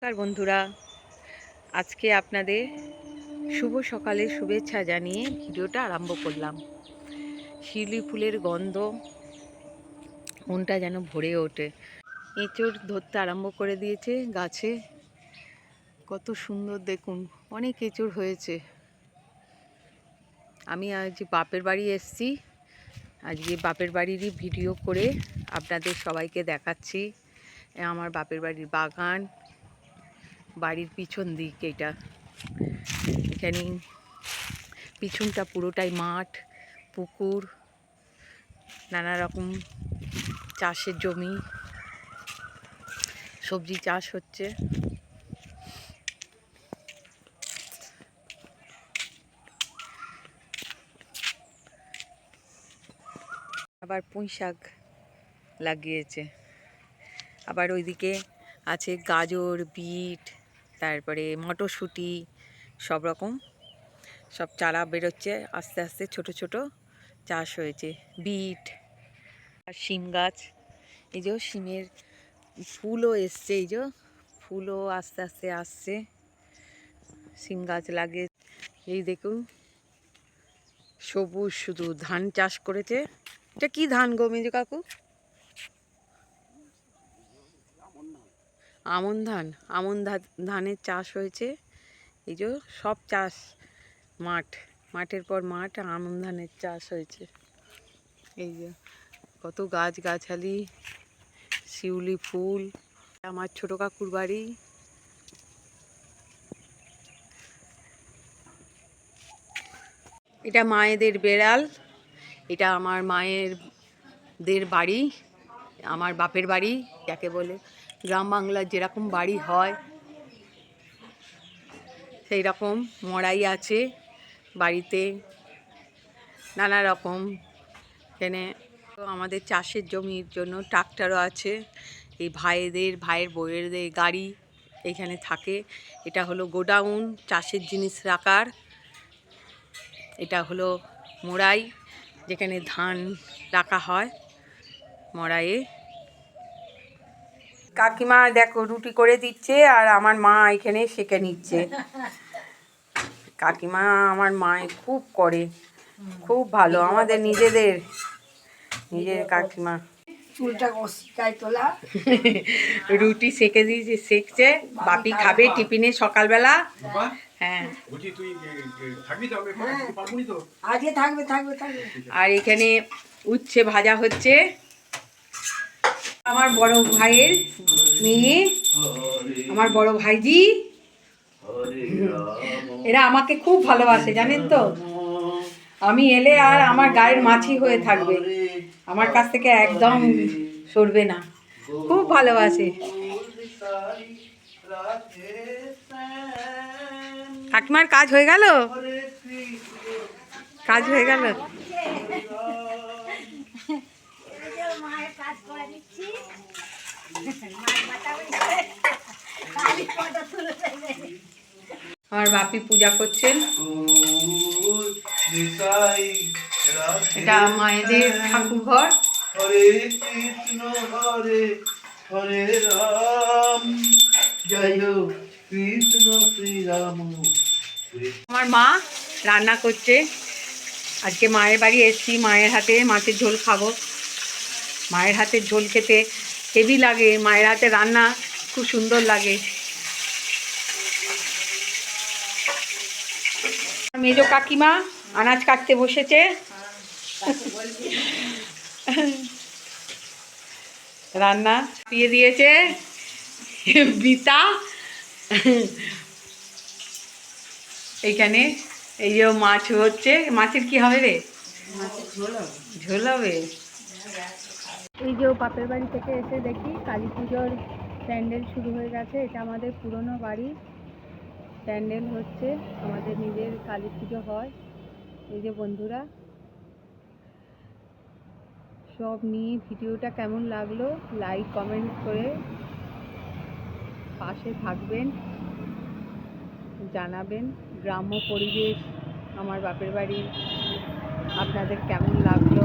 নমস্কার বন্ধুরা, আজকে আপনাদের শুভ সকালের শুভেচ্ছা জানিয়ে ভিডিওটা আরম্ভ করলাম। শিউলি ফুলের গন্ধ মনটা যেন ভরে ওঠে। এঁচোড় ধরতে আরম্ভ করে দিয়েছে গাছে। কত সুন্দর দেখুন, অনেক এঁচোড় হয়েছে। আমি আজ বাপের বাড়ি এসেছি। আজকে বাপের বাড়িরই ভিডিও করে আপনাদের সবাইকে দেখাচ্ছি। আমার বাপের বাড়ির বাগান, বাড়ির পিছন দিক এটা। এখানে পিছনটা পুরোটাই মাঠ, পুকুর, নানা রকম চাষের জমি, সবজি চাষ হচ্ছে। আবার পুঁই শাক লাগিয়েছে। আবার ওইদিকে আছে গাজর, বিট, তারপরে মটরশুঁটি, সব রকম সব চারা বেরোচ্ছে। আস্তে আস্তে ছোট ছোট চাষ হয়েছে। বিট আর শিম গাছ, এই যে শিমের ফুলও এসছে, এই যে ফুলও আস্তে আস্তে আসছে। শিম গাছ লাগে, এই দেখুন সবুজ, শুধু ধান চাষ করেছে। এটা কি ধান গো মেজো কাকু? আমন ধান। ধানের চাষ হয়েছে। এই যে সব চাষ, মাঠের পর মাঠ আমন ধানের চাষ হয়েছে। এই যে কত গাছ গাছালি, শিউলি ফুল। আমার ছোট কাকুর বাড়ি। এটা মায়েদের বেড়াল। এটা আমার মায়েরদের বাড়ি, আমার বাপের বাড়ি যাকে বলে। গ্রাম বাংলার যেরকম বাড়ি হয় সেই রকম মড়াই আছে বাড়িতে, নানা রকম। এখানে আমাদের চাষের জমির জন্য ট্রাক্টরও আছে। এই ভাইয়ের বউয়েরদের গাড়ি এখানে থাকে। এটা হলো গোডাউন, চাষের জিনিস রাখার। এটা হলো মোড়াই, যেখানে ধান রাখা হয় মড়াইয়ে। কাকিমা দেখো রুটি করে দিচ্ছে, আর আমার মা এখানে সেঁকে নিচ্ছে। কাকিমা আমার মায় খুব করে, খুব ভালো। আমাদের নিজের কাকিমা। রুটি সেঁকে দিয়েছে, সেঁকছে। বাপি খাবে টিফিনে সকালবেলা। হ্যাঁ, আর এখানে উচ্ছে ভাজা হচ্ছে। আমার বড় ভাইয়ের মেয়ে, আমার বড় ভাইজি, এরা আমাকে খুব ভালোবাসে জানেন তো। আমি এলে আর আমার গায়ের মাছি হয়ে থাকবে, আমার কাছ থেকে একদম সরবে না। খুব ভালোবাসে। কাকিমার কাজ হয়ে গেল, কাজ হয়ে গেল। আমার বাপি পূজা করছেন। এটা মায়েদের ঠাকুর ঘর। হরে কৃষ্ণ হরে হরে রাম, জয় কৃষ্ণ শ্রীরাম। আমার মা রান্না করছে। আজকে মায়ের বাড়ি এসেছি, মায়ের হাতে মাছের ঝোল খাবো। মায়ের হাতের ঝোল খেতে হেভি লাগে, মায়ের হাতে রান্না খুব সুন্দর লাগে। মেজো কাকিমা আনাজ কাটতে বসেছে। রান্না দিয়ে দিয়েছে বিতা। এইখানে এই যে মাছ হচ্ছে। মাছের কি হবে রে? ঝোল হবে। এই যে বাপের বাড়ি থেকে এসে দেখি কালী পুজোর প্যান্ডেল শুরু হয়ে গেছে। এটা আমাদের পুরনো বাড়ি, প্যান্ডেল হচ্ছে, আমাদের নিজের কালী পুজো হয়। এই যে বন্ধুরা, সব নিয়ে ভিডিওটা কেমন লাগলো লাইক কমেন্ট করে পাশে থাকবেন, জানাবেন। গ্রাম্য পরিবেশ আমার বাপের বাড়ি আপনাদের কেমন লাগলো।